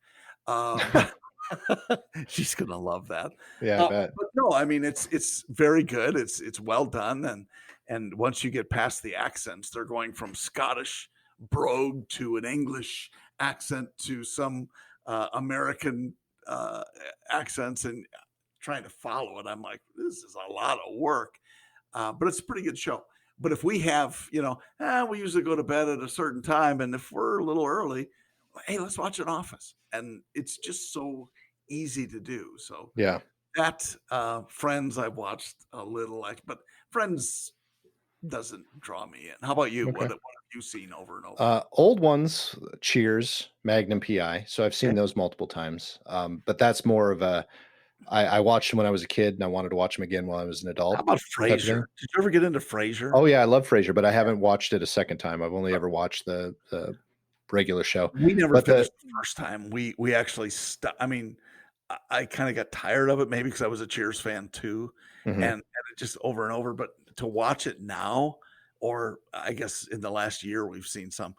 But she's gonna love that. yeah, I bet. But no, I mean it's very good. It's well done, and once you get past the accents, they're going from Scottish brogue to an English accent to some American accents, and trying to follow it. I'm like, this is a lot of work, but it's a pretty good show. But if we have, we usually go to bed at a certain time, and if we're a little early, hey, let's watch an Office, and it's just so easy to do. So Yeah. that Friends, I've watched a little, but Friends doesn't draw me in. How about you? Okay. What have you seen over and over? Old ones, Cheers, Magnum PI. So I've seen Okay. those multiple times. But that's more of I watched them when I was a kid and I wanted to watch them again while I was an How adult about type of thing. Frasier? Did you ever get into Frasier? Oh yeah, I love Frasier, but I haven't watched it a second time. I've only ever watched the regular show. We never But finished the first time. We actually I mean, I kinda got tired of it maybe because I was a Cheers fan too, mhm, and it just over and over, but to watch it now, or I guess in the last year we've seen some,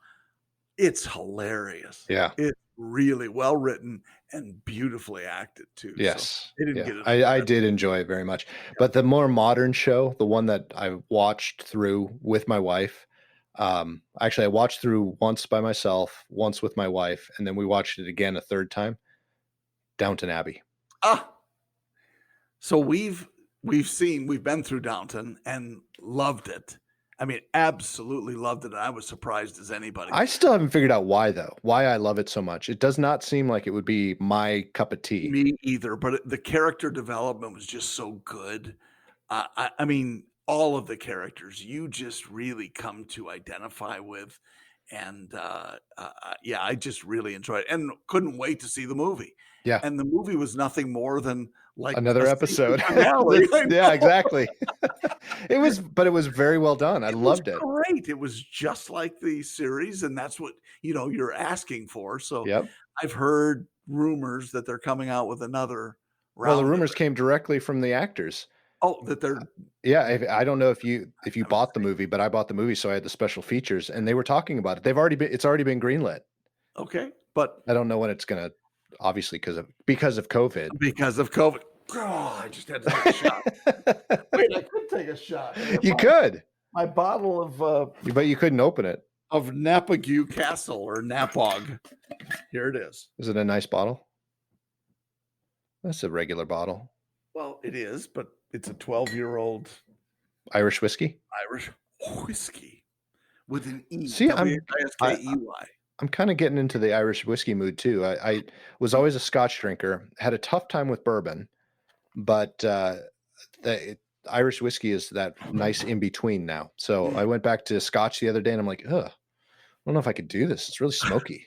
it's hilarious. yeah, It's really well written and beautifully acted too, so yes, they didn't yeah. get enough I credit. did enjoy it very much. Yeah. But the more modern show, the one that I watched through with my wife, actually I watched through once by myself, once with my wife, and then we watched it again a third time. Downton Abbey. Ah, so we've been through Downton and loved it. I mean, absolutely loved it, and I was surprised as anybody. I still haven't figured out why though. Why I love it so much. It does not seem like it would be my cup of tea. Me either, but the character development was just so good. I mean, all of the characters you just really come to identify with, and yeah, I just really enjoyed it, and couldn't wait to see the movie. Yeah. And the movie was nothing more than like a Another season episode. finale. I Yeah, know. exactly. But it was very well done. I It was loved it. great. It was just like the series, and that's what you're asking for. So Yep. I've heard rumors that they're coming out with another Well, the round of rumors it. came directly from the actors. Oh, that they're Yeah, I don't know if you haven't bought the seen. movie, but I bought the movie, so I had the special features, and they were talking about it. It's already been greenlit. Okay, but I don't know when it's gonna, obviously because of COVID. because of COVID. Oh, I just had to take a shot. Wait, I could take a shot. You could. My bottle But you couldn't open it. of Napague Castle or Napog. Here it is. Is it a nice bottle? That's a regular bottle. Well, it is, but it's a 12-year-old Irish whiskey? Irish whiskey with an E. See, W-I-S-K-E-Y. I'm kind of getting into the Irish whiskey mood too. I was always a Scotch drinker, had a tough time with bourbon, but the Irish whiskey is that nice in between now. So I went back to Scotch the other day and I'm like, ugh, I don't know if I could do this. It's really smoky.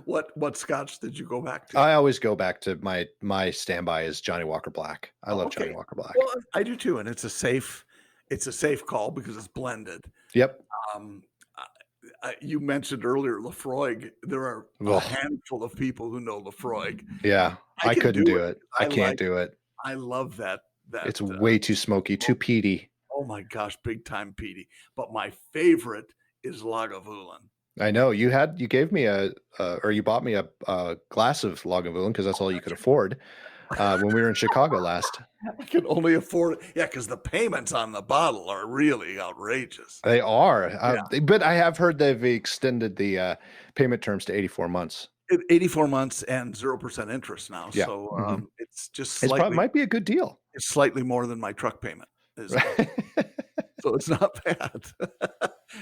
What Scotch did you go back to? I always go back to my standby is Johnny Walker Black. I love Johnny Walker Black. Well, I do too, and it's a safe call because it's blended. Yep. You mentioned earlier Lafroig. There are a handful of people who know Lafroig. Yeah, I couldn't do it. I can't do it. I love that. It's way too smoky, too peaty. Oh my gosh, big time peaty. But my favorite is Lagavulin. I know you gave me or you bought me a glass of Lagavulin because that's all you could afford when we were in Chicago last. I can only afford it. Yeah, because the payments on the bottle are really outrageous. They are. But I have heard they've extended the payment terms to 84 months. 84 months and 0% interest now. Yeah. So it's just slightly, might be a good deal. It's slightly more than my truck payment. So it's not bad.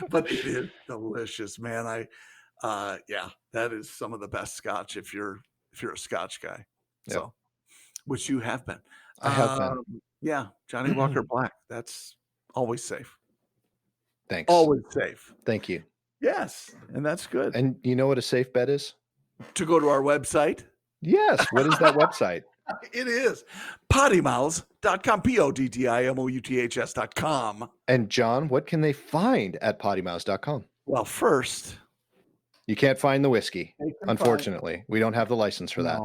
But it is delicious, man. That is some of the best Scotch if you're a Scotch guy. Yep. So which you have been. I have been. Yeah, Johnny Walker Black. That's always safe. Thanks. Always safe. Thank you. Yes, and that's good. And you know what a safe bet is? To go to our website. Yes. What is that website? It is PoddiMouths.com, PoddiMouths.com. And John, what can they find at PoddiMouths.com? Well, first, you can't find the whiskey. Unfortunately, we don't have the license for that.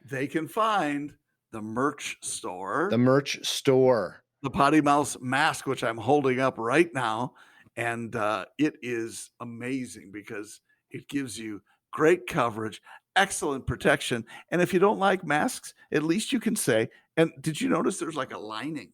They can find the merch store. The merch store. The PoddiMouths mask, which I'm holding up right now. And it is amazing because it gives you great coverage, excellent protection. And if you don't like masks, at least you can say, and did you notice there's like a lining?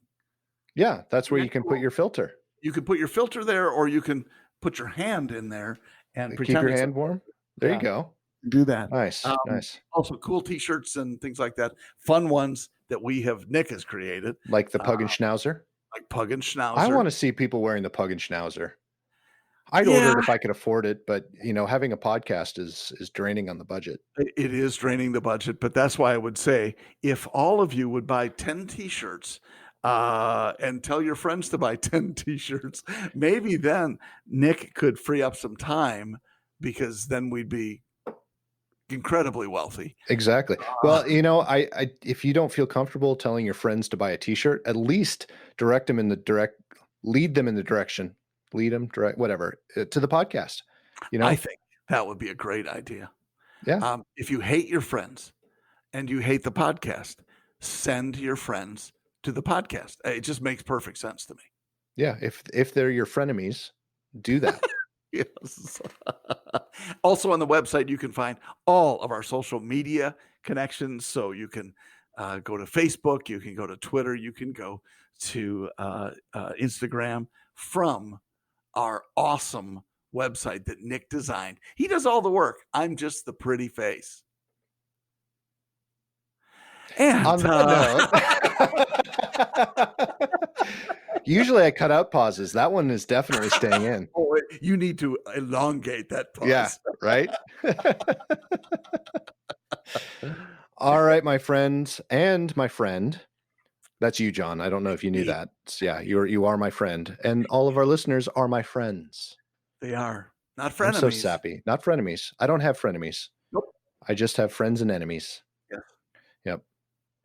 Yeah, that's where you can put your filter. You can put your filter there, or you can put your hand in there and keep your hand warm. There you go. Do that. Nice. Nice. Also cool t-shirts and things like that. Fun ones that Nick has created. Like the Pug and Schnauzer. Like Pug and Schnauzer. I want to see people wearing the Pug and Schnauzer. I'd order it if I could afford it, but having a podcast is draining on the budget. It is draining the budget, but that's why I would say if all of you would buy 10 t-shirts and tell your friends to buy 10 t-shirts, maybe then Nick could free up some time because then we'd be incredibly wealthy. Exactly. Well, I if you don't feel comfortable telling your friends to buy a t-shirt, at least lead them in the direction. Lead them direct, whatever, to the podcast. I think that would be a great idea. Yeah. If you hate your friends and you hate the podcast, send your friends to the podcast. It just makes perfect sense to me. Yeah. If they're your frenemies, do that. Yes. Also on the website, you can find all of our social media connections. So you can go to Facebook, you can go to Twitter, you can go to Instagram from our awesome website that Nick designed. He does all the work. I'm just the pretty face. And on that note, usually I cut out pauses. That one is definitely staying in. Oh, you need to elongate that pause. Yeah, right? All right, my friends and my friend. That's you, John. I don't know if you knew that. Yeah, you are my friend. And all of our listeners are my friends. They are. Not frenemies. I'm so sappy. Not frenemies. I don't have frenemies. Nope. I just have friends and enemies. Yeah. Yep.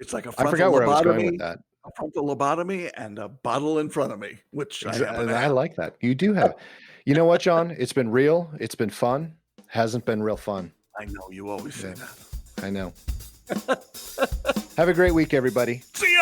It's like a I forgot where I was going with that. A frontal lobotomy and a bottle in front of me, which I like that. You do have. You know what, John? It's been real. It's been fun. Hasn't been real fun. I know. You always say that. I know. Have a great week, everybody. See